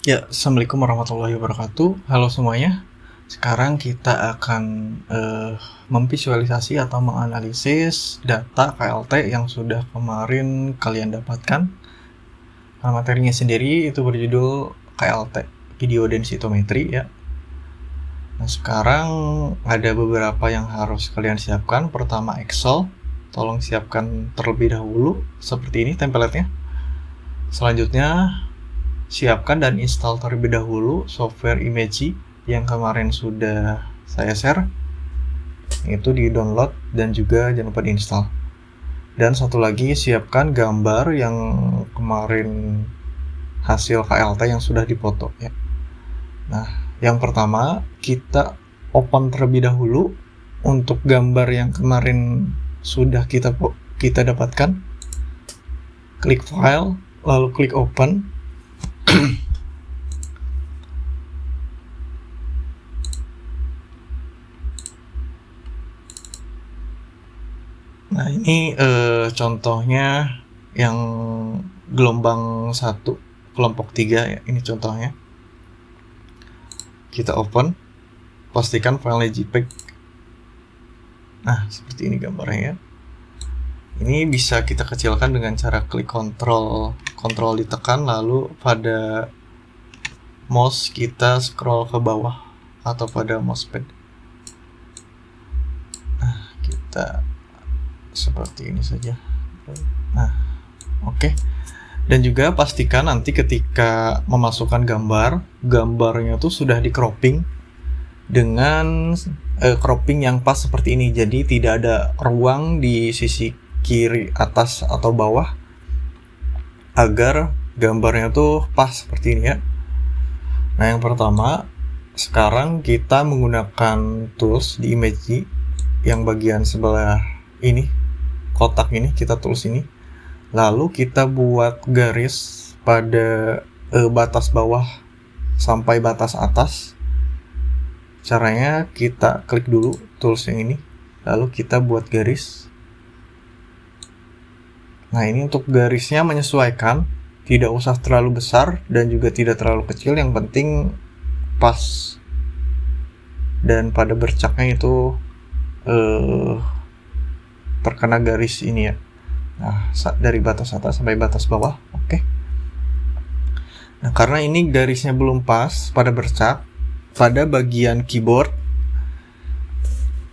Ya, Assalamualaikum warahmatullahi wabarakatuh. Halo semuanya. Sekarang kita akan memvisualisasi atau menganalisis data KLT yang sudah kemarin kalian dapatkan. Nah, materinya sendiri itu berjudul KLT, Video Densitometry ya. Nah, sekarang ada beberapa yang harus kalian siapkan. Pertama, Excel. Tolong siapkan terlebih dahulu seperti ini template-nya. Selanjutnya, siapkan dan install terlebih dahulu software Imagy yang kemarin sudah saya share. Itu di download dan juga jangan lupa diinstal. Dan satu lagi, siapkan gambar yang kemarin hasil KLT yang sudah dipoto ya. Nah, yang pertama kita open terlebih dahulu untuk gambar yang kemarin sudah kita dapatkan. Klik file, lalu klik open. Nah, ini contohnya yang gelombang 1, kelompok 3 ya. Ini contohnya. Kita open, pastikan filenya JPEG. Nah, seperti ini gambarnya ya. Ini bisa kita kecilkan dengan cara klik kontrol ditekan, lalu pada mouse kita scroll ke bawah atau pada mousepad. Nah, kita seperti ini saja. Nah, oke. Dan juga pastikan nanti ketika memasukkan gambarnya tuh sudah di cropping dengan cropping yang pas seperti ini. Jadi tidak ada ruang di sisi kiri atas atau bawah agar gambarnya tuh pas seperti ini ya. Nah, yang pertama, sekarang kita menggunakan tools di Imagy yang bagian sebelah ini, kotak ini, kita tulis ini. Lalu kita buat garis pada batas bawah sampai batas atas. Caranya kita klik dulu tools yang ini, lalu kita buat garis. Nah, ini untuk garisnya menyesuaikan, tidak usah terlalu besar dan juga tidak terlalu kecil, yang penting pas. Dan pada bercaknya itu terkena garis ini ya. Nah, dari batas atas sampai batas bawah, oke. Nah, karena ini garisnya belum pas pada bercak, pada bagian keyboard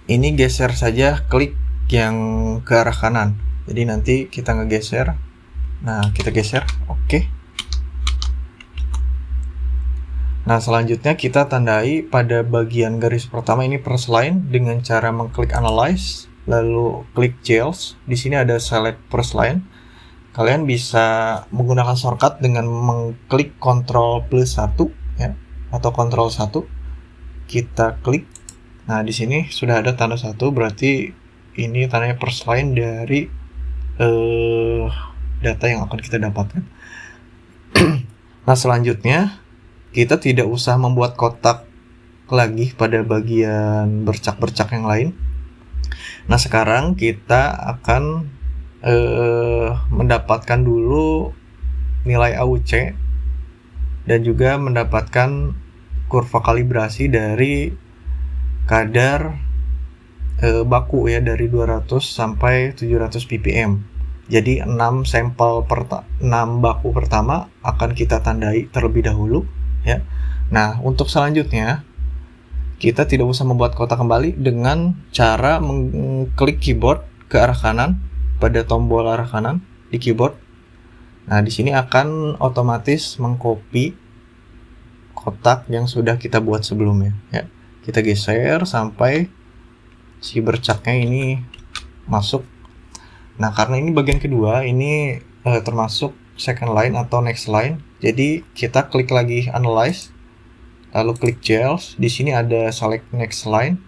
ini geser saja klik yang ke arah kanan. Jadi nanti kita ngegeser. Nah, kita geser, oke. Nah, selanjutnya kita tandai pada bagian garis pertama ini first line dengan cara mengklik analyze, lalu klik Gels. Di sini ada select first line. Kalian bisa menggunakan shortcut dengan mengklik Ctrl plus 1 ya, atau Ctrl 1. Kita klik. Nah, di sini sudah ada tanda 1, berarti ini tandanya first line dari data yang akan kita dapatkan. Nah, selanjutnya kita tidak usah membuat kotak lagi pada bagian bercak-bercak yang lain. Nah, sekarang kita akan mendapatkan dulu nilai AUC dan juga mendapatkan kurva kalibrasi dari kadar baku ya, dari 200 sampai 700 ppm. Jadi 6 baku pertama akan kita tandai terlebih dahulu ya. Nah, untuk selanjutnya kita tidak usah membuat kotak kembali dengan cara mengklik keyboard ke arah kanan pada tombol arah kanan di keyboard. Nah, di sini akan otomatis mengcopy kotak yang sudah kita buat sebelumnya ya. Kita geser sampai si bercaknya ini masuk. Nah, karena ini bagian kedua, ini termasuk second line atau next line. Jadi kita klik lagi analyze, lalu klik Gels. Di sini ada select next line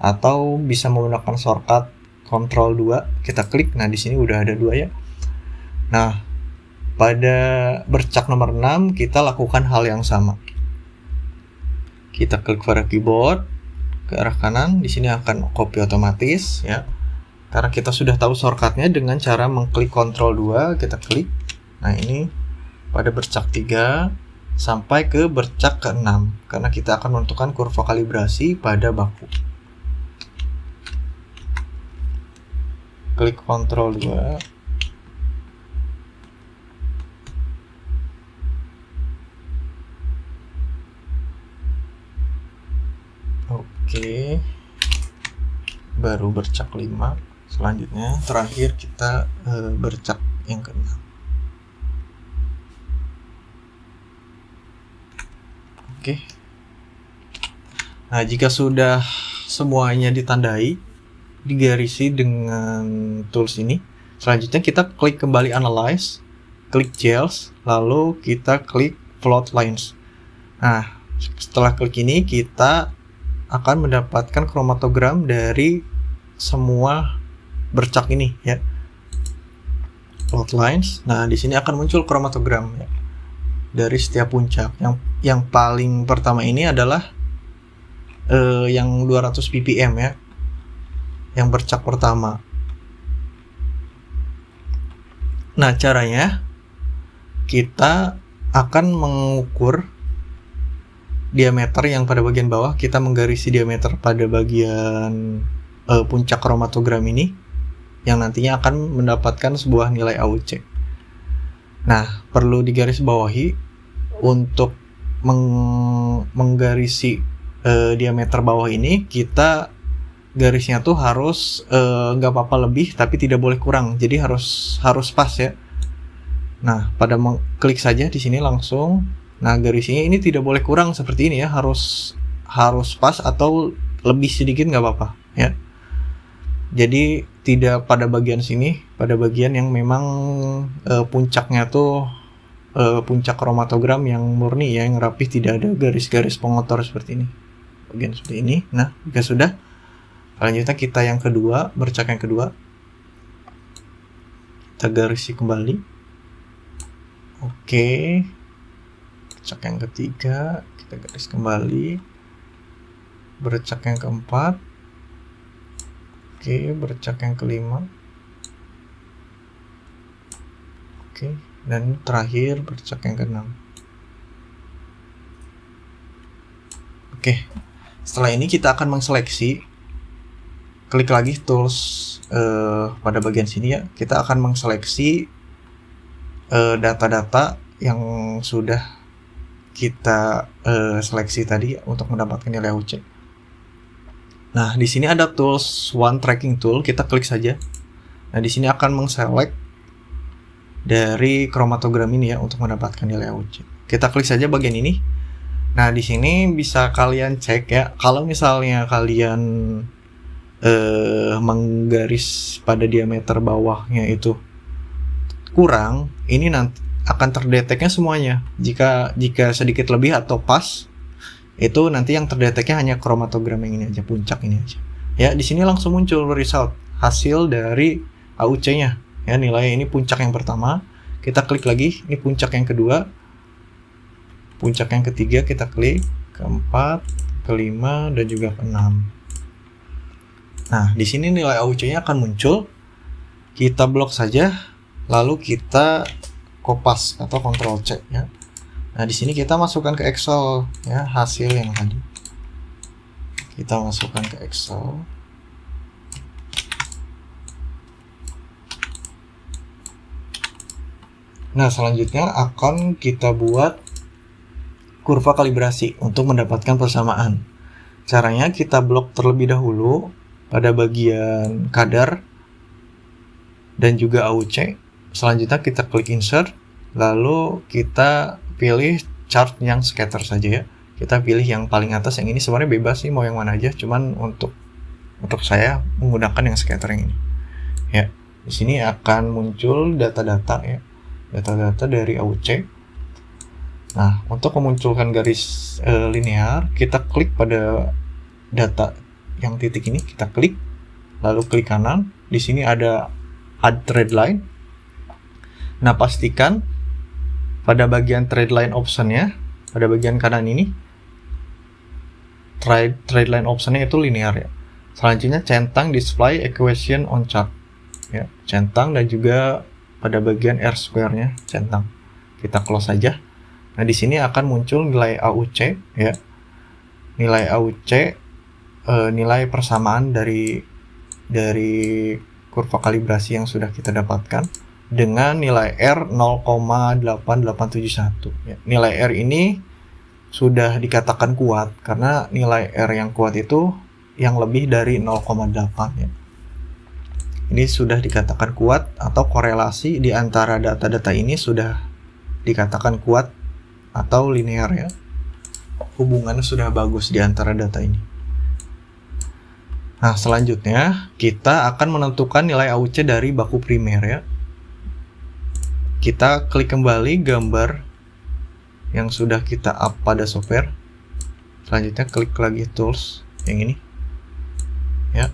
atau bisa menggunakan shortcut Ctrl 2. Kita klik. Nah, di sini udah ada 2 ya. Nah, pada bercak nomor 6 kita lakukan hal yang sama. Kita klik pada keyboard ke arah kanan. Di sini akan copy otomatis ya. Karena kita sudah tahu shortcutnya dengan cara mengklik Ctrl 2, kita klik. Nah, ini pada bercak 3 sampai ke bercak ke-6 karena kita akan menentukan kurva kalibrasi pada baku. Klik Ctrl 2. Oke. Baru bercak 5. Selanjutnya terakhir kita bercak yang ke-6. Oke. Nah, jika sudah semuanya ditandai, digarisi dengan tools ini, selanjutnya kita klik kembali Analyze, klik Gels, lalu kita klik Float Lines. Nah, setelah klik ini kita akan mendapatkan kromatogram dari semua bercak ini ya. Float Lines. Nah, di sini akan muncul kromatogram ya, dari setiap puncak. Yang paling pertama ini adalah yang 200 ppm ya, yang bercak pertama. Nah, caranya kita akan mengukur diameter yang pada bagian bawah. Kita menggarisi diameter pada bagian puncak kromatogram ini, yang nantinya akan mendapatkan sebuah nilai AUC. Nah, perlu digarisbawahi untuk menggarisi diameter bawah ini, kita garisnya tuh harus nggak apa-apa lebih tapi tidak boleh kurang, jadi harus pas ya. Nah, pada klik saja di sini langsung. Nah, garisnya ini tidak boleh kurang seperti ini ya, harus pas atau lebih sedikit nggak apa-apa ya. Jadi tidak pada bagian sini, pada bagian yang memang puncaknya tuh puncak kromatogram yang murni ya, yang rapih, tidak ada garis-garis pengotor seperti ini, bagian seperti ini. Nah, jika sudah, selanjutnya kita yang kedua, bercak yang kedua, kita garisi kembali. Oke, bercak yang ketiga kita garis kembali, bercak yang keempat, oke, bercak yang kelima, oke, dan terakhir bercak yang keenam. Oke, setelah ini kita akan mengseleksi. Klik lagi tools pada bagian sini ya. Kita akan mengseleksi data-data yang sudah kita seleksi tadi untuk mendapatkan nilai AUC. Nah, di sini ada tools One Tracking Tool. Kita klik saja. Nah, di sini akan mengselect dari kromatogram ini ya untuk mendapatkan nilai AUC. Kita klik saja bagian ini. Nah, di sini bisa kalian cek ya. Kalau misalnya kalian menggaris pada diameter bawahnya itu kurang, ini nanti akan terdeteknya semuanya. Jika sedikit lebih atau pas, itu nanti yang terdeteknya hanya kromatogram yang ini aja, puncak ini aja. Ya, di sini langsung muncul result, hasil dari AUC-nya. Ya, nilai ini puncak yang pertama. Kita klik lagi, ini puncak yang kedua. Puncak yang ketiga kita klik, keempat, kelima, dan juga keenam. Nah, di sini nilai AUC-nya akan muncul. Kita blok saja, lalu kita kopas atau Ctrl C ya. Nah, di sini kita masukkan ke Excel ya hasil yang tadi. Kita masukkan ke Excel. Nah, selanjutnya akan kita buat kurva kalibrasi untuk mendapatkan persamaan. Caranya kita blok terlebih dahulu pada bagian kadar dan juga AUC. Selanjutnya kita klik insert, lalu kita pilih chart yang scatter saja ya. Kita pilih yang paling atas, yang ini sebenarnya bebas sih mau yang mana aja, cuman untuk saya menggunakan yang scatter yang ini. Ya, di sini akan muncul data-data ya. Data-data dari AUC. Nah, untuk memunculkan garis linear, kita klik pada data yang titik ini, kita klik, lalu klik kanan. Di sini ada add trade line. Nah, pastikan pada bagian trade line option-nya, pada bagian kanan ini, trade line option-nya itu linear ya. Selanjutnya centang display equation on chart ya, centang, dan juga pada bagian R square-nya centang. Kita close saja. Nah, di sini akan muncul nilai AUC ya. Nilai AUC nilai persamaan dari kurva kalibrasi yang sudah kita dapatkan dengan nilai R 0,8871 ya. Nilai R ini sudah dikatakan kuat karena nilai R yang kuat itu yang lebih dari 0,8 ya. Ini sudah dikatakan kuat atau korelasi di antara data-data ini sudah dikatakan kuat atau linear ya. Hubungannya sudah bagus di antara data ini. Nah, selanjutnya kita akan menentukan nilai AUC dari baku primer ya. Kita klik kembali gambar yang sudah kita up pada software. Selanjutnya klik lagi tools yang ini ya.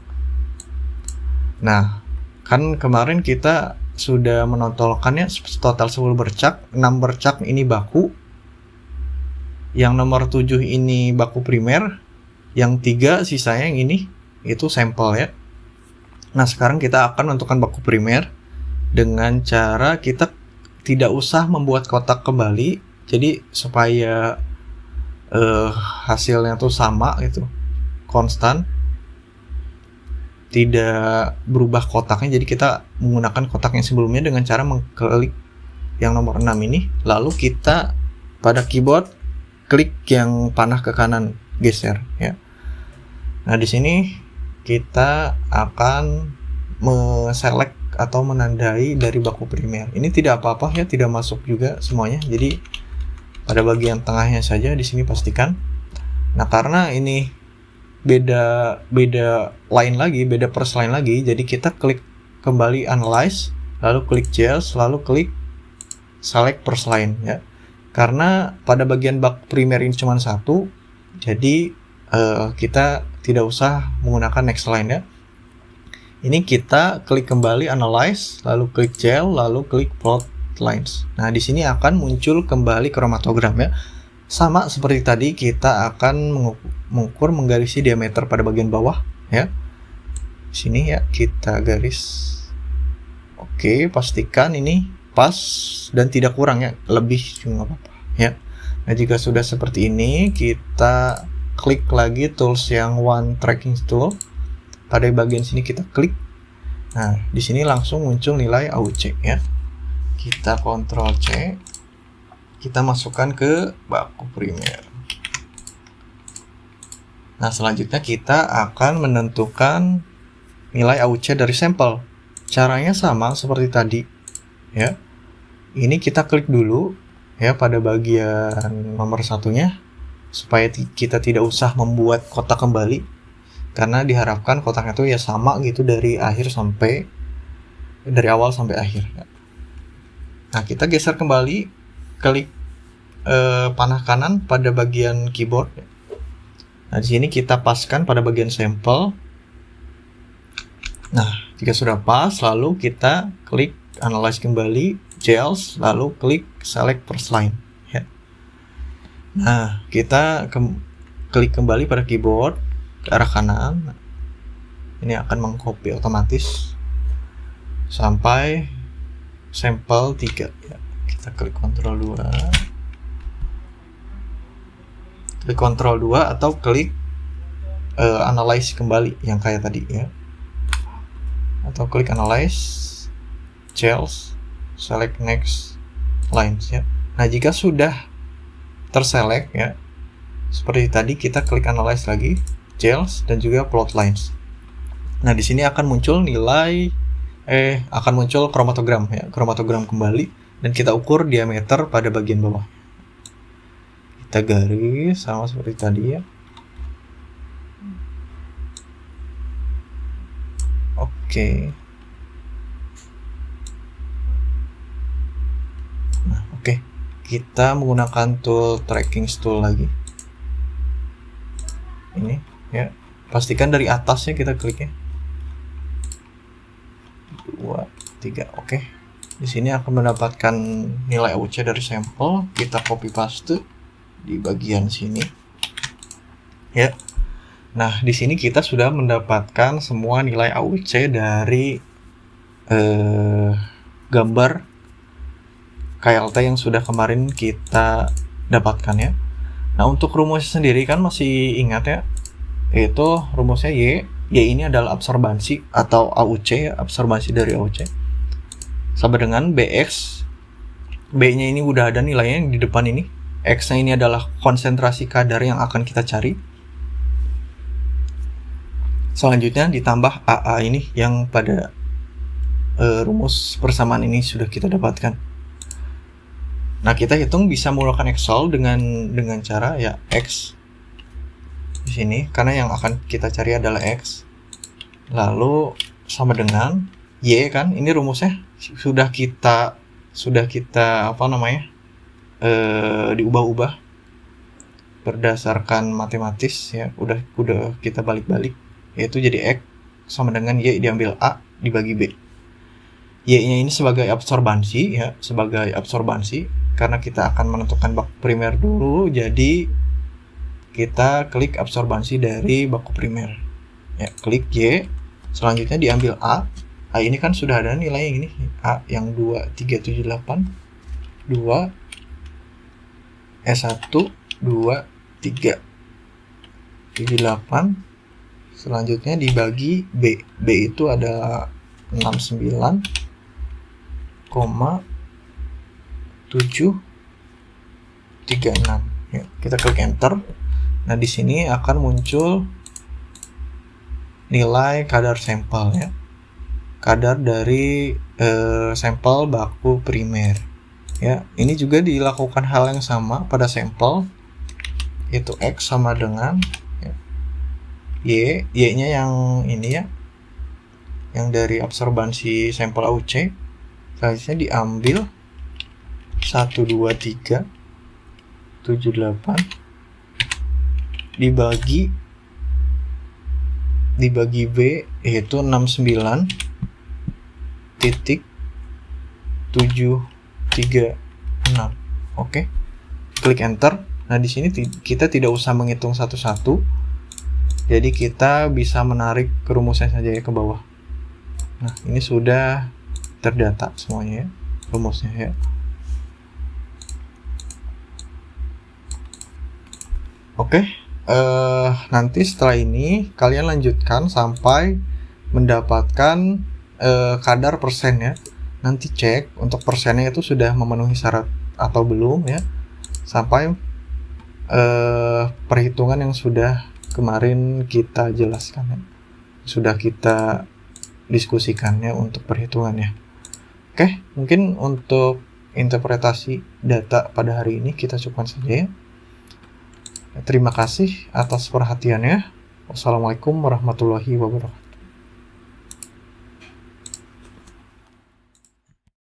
Nah, kan kemarin kita sudah menonjolkannya total 10 bercak, 6 bercak ini baku, yang nomor 7 ini baku primer, yang 3 sisanya yang ini itu sampel ya. Nah, sekarang kita akan menentukan baku primer dengan cara kita tidak usah membuat kotak kembali, jadi supaya hasilnya tuh sama gitu, konstan, tidak berubah kotaknya. Jadi kita menggunakan kotak yang sebelumnya dengan cara mengklik yang nomor 6 ini, lalu kita pada keyboard klik yang panah ke kanan, geser ya. Nah, di sini kita akan select atau menandai dari baku primer. Ini tidak apa-apa ya, tidak masuk juga semuanya. Jadi pada bagian tengahnya saja di sini pastikan. Nah, karena ini beda line lagi, beda pers line lagi, jadi kita klik kembali analyze, lalu klik gels, lalu klik select pers line ya. Karena pada bagian baku primer ini cuma satu, jadi kita tidak usah menggunakan next line ya. Ini kita klik kembali analyze, lalu klik gel, lalu klik plot lines. Nah, di sini akan muncul kembali kromatogram ya. Sama seperti tadi, kita akan mengukur menggarisi diameter pada bagian bawah ya. Sini ya, kita garis. Oke, pastikan ini pas dan tidak kurang ya, lebih juga nggak apa-apa ya. Nah, jika sudah seperti ini, kita klik lagi tools yang one tracking tool. Pada bagian sini kita klik. Nah, di sini langsung muncul nilai AUC ya. Kita Ctrl C. Kita masukkan ke baku primer. Nah, selanjutnya kita akan menentukan nilai AUC dari sampel. Caranya sama seperti tadi ya. Ini kita klik dulu ya pada bagian nomor satunya supaya kita tidak usah membuat kotak kembali, karena diharapkan kotaknya itu ya sama gitu dari awal sampai akhir ya. Nah, kita geser kembali, klik panah kanan pada bagian keyboard. Nah, di sini kita paskan pada bagian sampel. Nah, jika sudah pas, lalu kita klik analyze kembali, gels, lalu klik select pers line ya. Nah, kita klik kembali pada keyboard ke arah kanan. Ini akan mengcopy otomatis sampai sampel 3 ya. Kita klik Ctrl 2. Klik Ctrl 2 atau klik analyze kembali yang kayak tadi ya. Atau klik analyze, gels, select next lines ya. Nah, jika sudah terselect ya, seperti tadi, kita klik analyze lagi, gels, dan juga plot lines. Nah, di sini akan muncul kromatogram ya, kromatogram kembali, dan kita ukur diameter pada bagian bawah. Kita garis sama seperti tadi ya. Oke. Nah, oke. Kita menggunakan tool tracking tool lagi. Ini ya. Pastikan dari atasnya kita kliknya. 2, 3. Oke. Di sini akan mendapatkan nilai AUC dari sampel. Kita copy paste di bagian sini. Ya. Nah, di sini kita sudah mendapatkan semua nilai AUC dari gambar KLT yang sudah kemarin kita dapatkan ya. Nah, untuk rumusnya sendiri kan masih ingat ya, yaitu rumusnya Y. Y ini adalah absorbansi atau AUC ya, absorbansi dari AUC. Sama dengan BX. B-nya ini udah ada nilainya di depan ini. X-nya ini adalah konsentrasi kadar yang akan kita cari. Selanjutnya ditambah AA ini yang pada rumus persamaan ini sudah kita dapatkan. Nah, kita hitung bisa menggunakan Excel dengan cara ya X di sini, karena yang akan kita cari adalah X. Lalu sama dengan Y kan, ini rumusnya sudah kita diubah-ubah berdasarkan matematis ya, udah kita balik-balik, yaitu jadi X sama dengan Y diambil A dibagi B. Y-nya ini sebagai absorbansi ya, karena kita akan menentukan baku primer dulu, jadi kita klik absorbansi dari baku primer ya, klik Y. Selanjutnya diambil A ini kan sudah ada nilainya ini, A yang 2378 2 S1 2 3 78. Selanjutnya dibagi B. B itu ada 69,736 ya, kita klik enter. Nah, di sini akan muncul nilai kadar sampel ya, kadar dari sampel baku primer ya. Ini juga dilakukan hal yang sama pada sampel, yaitu X sama dengan ya, Y-nya yang ini ya, yang dari absorbansi sampel AUC. Selanjutnya diambil 1 2 3 78 dibagi B, yaitu 69,736. Oke, klik enter. Nah, di sini kita tidak usah menghitung satu-satu, jadi kita bisa menarik ke rumusnya saja ya ke bawah. Nah, ini sudah terdata semuanya ya, rumusnya ya. Oke, nanti setelah ini kalian lanjutkan sampai mendapatkan kadar persen ya. Nanti cek untuk persennya itu sudah memenuhi syarat atau belum ya, sampai perhitungan yang sudah kemarin kita jelaskan ya, sudah kita diskusikannya untuk perhitungannya. Oke, mungkin untuk interpretasi data pada hari ini kita cukupkan saja ya. Terima kasih atas perhatiannya. Wassalamualaikum warahmatullahi wabarakatuh.